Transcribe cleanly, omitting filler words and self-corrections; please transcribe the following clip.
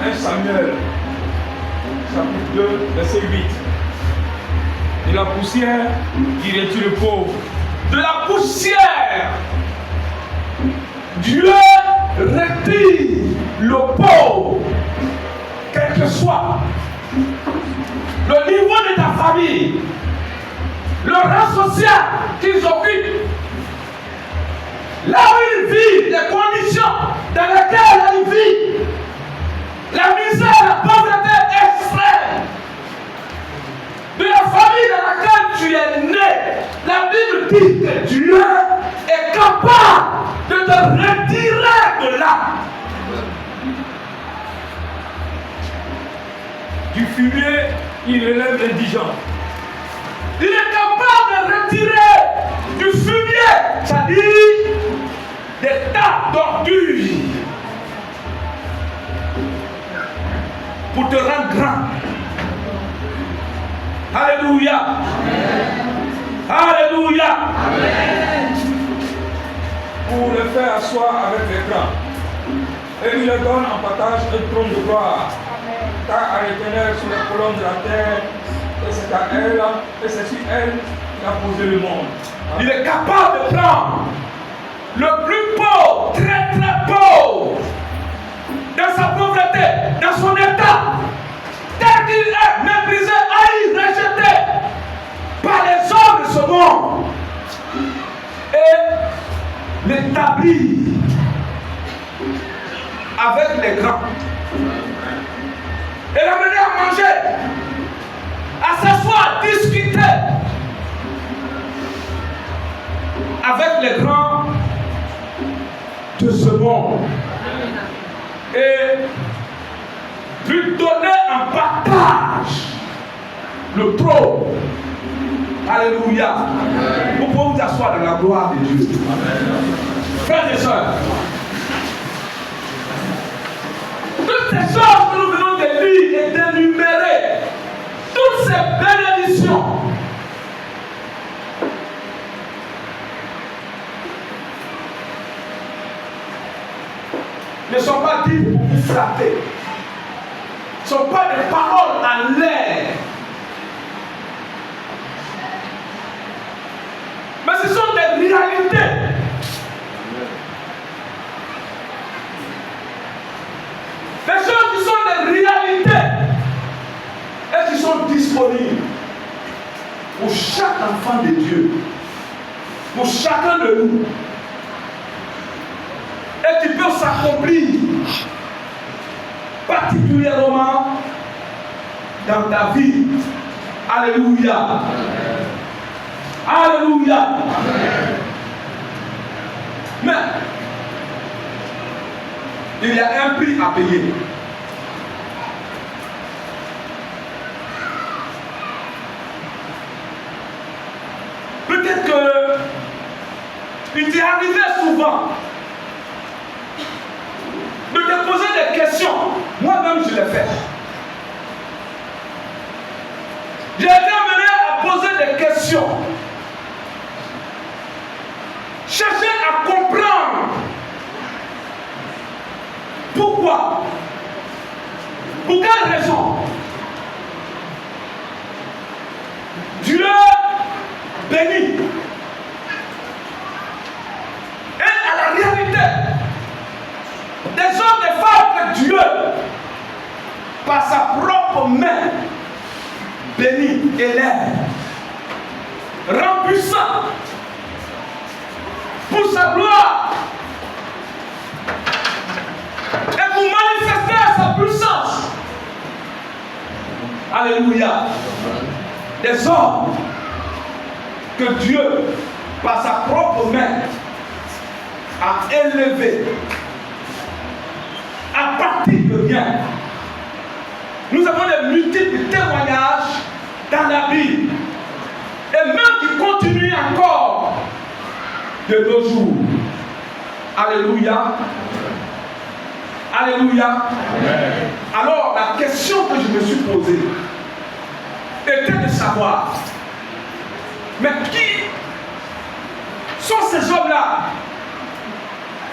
1 Samuel, chapitre 2, verset 8. De la poussière, dirais-tu le pauvre. De la poussière, Dieu retire le pauvre, quel que soit le niveau de ta famille, le rang social qu'ils occupent, là où ils vivent, les conditions dans lesquelles ils vivent, la misère, la pauvreté extrême de la famille dans laquelle tu es né. La Bible dit que Dieu est capable de te retirer de là. Du fumier, il élève l'indigent. Il est capable de retirer du fumier, c'est-à-dire des tas d'ordures, pour te rendre grand. Alléluia. Amen. Alléluia. Amen. Pour le faire asseoir avec les grands. Et il leur donne en partage un trône de gloire. Car à l'Éternel sur les colonnes de la terre, et c'est à elle, et c'est sur elle qu'il a posé le monde. Il est capable de prendre le plus pauvre, très très pauvre, dans sa pauvreté, dans son état, tel qu'il est méprisé, haï, rejeté par les hommes de ce monde, et l'établir avec les grands, et l'amener à manger, à s'asseoir, à discuter avec les grands de ce monde, et lui donner en partage le trône. Alléluia. Vous pouvez vous asseoir dans la gloire de Dieu. Frères et sœurs, toutes ces choses que nous venons de lire et d'énumérer, toutes ces bénédictions, ne sont pas dites pour vous flatter. Ce ne sont pas des paroles en l'air. Mais ce sont des réalités. Des choses qui sont des réalités et qui sont disponibles pour chaque enfant de Dieu, pour chacun de nous, et qui peut s'accomplir particulièrement dans ta vie. Alléluia. Alléluia. Mais il y a un prix à payer. Peut-être que il t'est arrivé souvent de te poser des questions. Moi-même, je l'ai fait. J'ai été amené à poser des questions. Chercher à comprendre pourquoi. Pour quelle raison Dieu bénit. Et à la réalité, des hommes, des femmes que Dieu, par sa propre main, bénit, élève, rend puissant pour sa gloire et pour manifester sa puissance. Alléluia. Des hommes que Dieu, par sa propre main, a élevés à partir de rien. Nous avons des multiples témoignages dans la Bible, et même qui continuent encore de nos jours. Alléluia. Alléluia. Amen. Alors la question que je me suis posée était de savoir, mais qui sont ces hommes-là